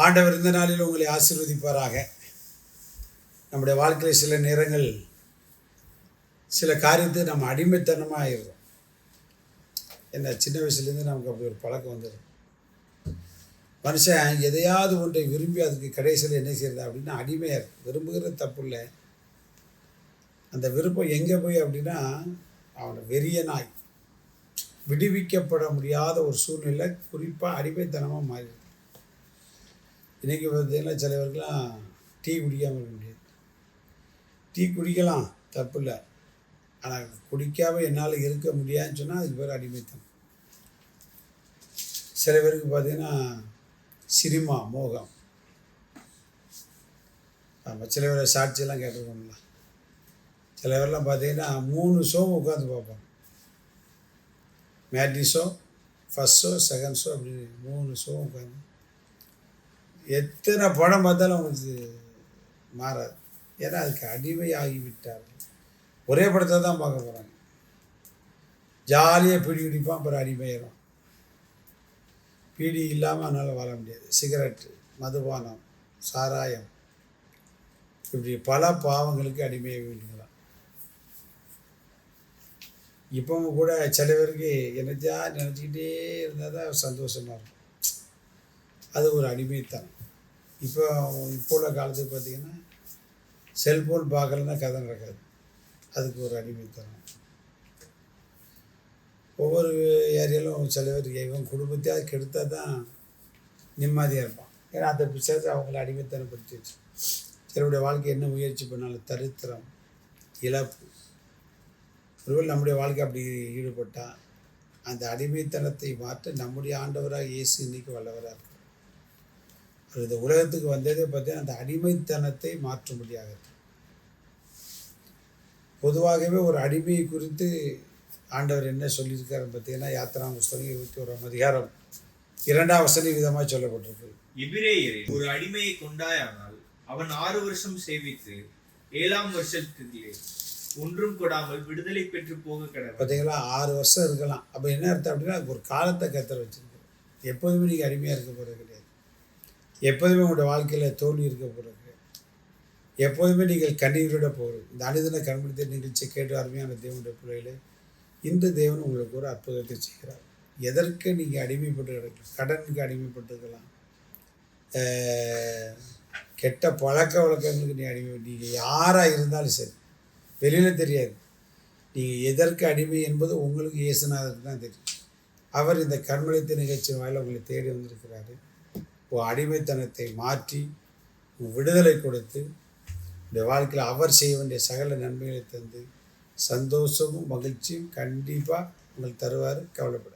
ஆண்டவர் இந்த நாளில் உங்களை ஆசீர்வதிப்பாராக. நம்முடைய வாழ்க்கையில் சில நேரங்கள் சில காரியத்தை நம்ம அடிமைத்தனமாக ஆயிடுறோம். என்ன சின்ன வயசுலேருந்து நமக்கு அப்படி ஒரு பழக்கம் வந்துடும். மனுஷன் எதையாவது ஒன்றை விரும்பி அதுக்கு கடைசியில் என்ன செய்யறது அப்படின்னா அடிமையாக விரும்புகிற தப்பு இல்லை. அந்த விருப்பம் எங்கே போய் அப்படின்னா அவனை வெறியனாய் விடுவிக்கப்பட முடியாத ஒரு சூழ்நிலை, குறிப்பாக அடிமைத்தனமாக மாறிடுது. இன்றைக்கி பார்த்தீங்கன்னா சிலவர்கள்லாம் டீ குடிக்காமல் இருக்க முடியாது. டீ குடிக்கலாம், தப்பு இல்லை. ஆனால் குடிக்காமல் என்னால் இருக்க முடியாதுன்னு சொன்னால் அதுக்கு பேர் அடிமைத்தனம். சில பேருக்கு பார்த்திங்கன்னா சினிமா மோகம். நம்ம சில பேர் சாட்சியெல்லாம் கேட்டிருக்கோம்ல. சில பேர்லாம் பார்த்திங்கன்னா 3 ஷோ உட்காந்து பார்ப்பாங்க. Matinee show, first show, second show அப்படின்னு 3 ஷோ உட்காந்து எத்தனை படம் பார்த்தாலும் அவங்களுக்கு மாறாது. ஏன்னா அதுக்கு அடிமை ஆகிவிட்டார். ஒரே படத்தை தான் பார்க்க போகிறாங்க. ஜாலியாக பீடி குடிப்பான், அப்புறம் அடிமையிடும். பீடி இல்லாமல் அதனால் வாழ முடியாது. சிகரெட்டு, மதுபானம், சாராயம், இப்படி பல பாவங்களுக்கு அடிமையாக வேண்டியலாம். இப்பவும் கூட சில பேருக்கு என்னத்தையா நினச்சிக்கிட்டே இருந்தால் தான் சந்தோஷமாக இருக்கும். அது ஒரு அடிமைத்தனம். இப்போ உள்ள காலத்துக்கு பார்த்திங்கன்னா செல்ஃபோன் பார்க்கலன்னா கதை நடக்காது. அதுக்கு ஒரு அடிமைத்தனம். ஒவ்வொரு ஏரியாலும் சில பேருக்கு இவன் குடும்பத்தையாவது கெடுத்தால் தான் நிம்மதியாக இருப்பான். ஏன்னா அந்த விஷயத்தை அவங்கள அடிமைத்தனப்படுத்தி வச்சு சிலருடைய வாழ்க்கை என்ன முயற்சி பண்ணாலும் தரித்திரம், இழப்பு. ஒருவேளை நம்முடைய வாழ்க்கை அப்படி ஈடுபட்டால் அந்த அடிமைத்தனத்தை மாற்ற நம்முடைய ஆண்டவராக இயேசு இன்னைக்கு வல்லவராக இருக்கிறார். இந்த உலகத்துக்கு வந்ததே பார்த்தீங்கன்னா அந்த அடிமைத்தனத்தை மாற்றும்படியாக. பொதுவாகவே ஒரு அடிமையை குறித்து ஆண்டவர் என்ன சொல்லியிருக்காரு பார்த்தீங்கன்னா யாத்திரா புஸ்தகம் 21ஆம் அதிகாரம் 2ஆம் வசனம் விதமாக சொல்லப்பட்டிருக்கு. எபிரேயரில் ஒரு அடிமையை கொண்டாயானால் அவன் 6 வருஷம் சேவித்து 7ஆம் வருஷத்திலே ஒன்றும் கொடாமல் விடுதலை பெற்று போக கடவுள். பார்த்தீங்களா, 6 வருஷம் இருக்கலாம். அப்போ என்ன அர்த்தம் அப்படின்னா ஒரு காலத்தை கத்தர் வச்சிருக்கிறோம். எப்போதுமே நீங்கள் அடிமையாக இருக்க போகிறது கிடையாது. எப்போதுமே உங்களுடைய வாழ்க்கையில் தோல்வி இருக்க போகிறது கிடையாது. எப்போதுமே நீங்கள் கண்ணீரோட போகிறது. இந்த அனுதின கண்பிடித்த நிகழ்ச்சி கேட்டு அருமையான தேவனுடைய பிள்ளைகளே, இன்று தேவன் உங்களுக்கு ஒரு அற்புதத்தை செய்கிறார். எதற்கு நீங்கள் அடிமைப்பட்டு கிடக்கலாம்? கடனுக்கு அடிமைப்பட்டுருக்கலாம், கெட்ட பழக்க வழக்கங்களுக்கு நீங்கள் யாராக இருந்தாலும் சரி, வெளியில் தெரியாது. நீங்கள் எதற்கு அடிமை என்பது உங்களுக்கு இயேசுநாதருக்கு தான் தெரியும். அவர் இந்த கண்மலைத்த நிகழ்ச்சி வாயில உங்களை தேடி வந்திருக்கிறாரு. அடிமைத்தனத்தை மாற்றி விடுதலை கொடுத்து இந்த வாழ்க்கையில் அவர் செய்ய வேண்டிய சகல நன்மைகளை தந்து சந்தோஷமும் மகிழ்ச்சியும் கண்டிப்பாக உங்களுக்கு தருவார். கவலைப்பட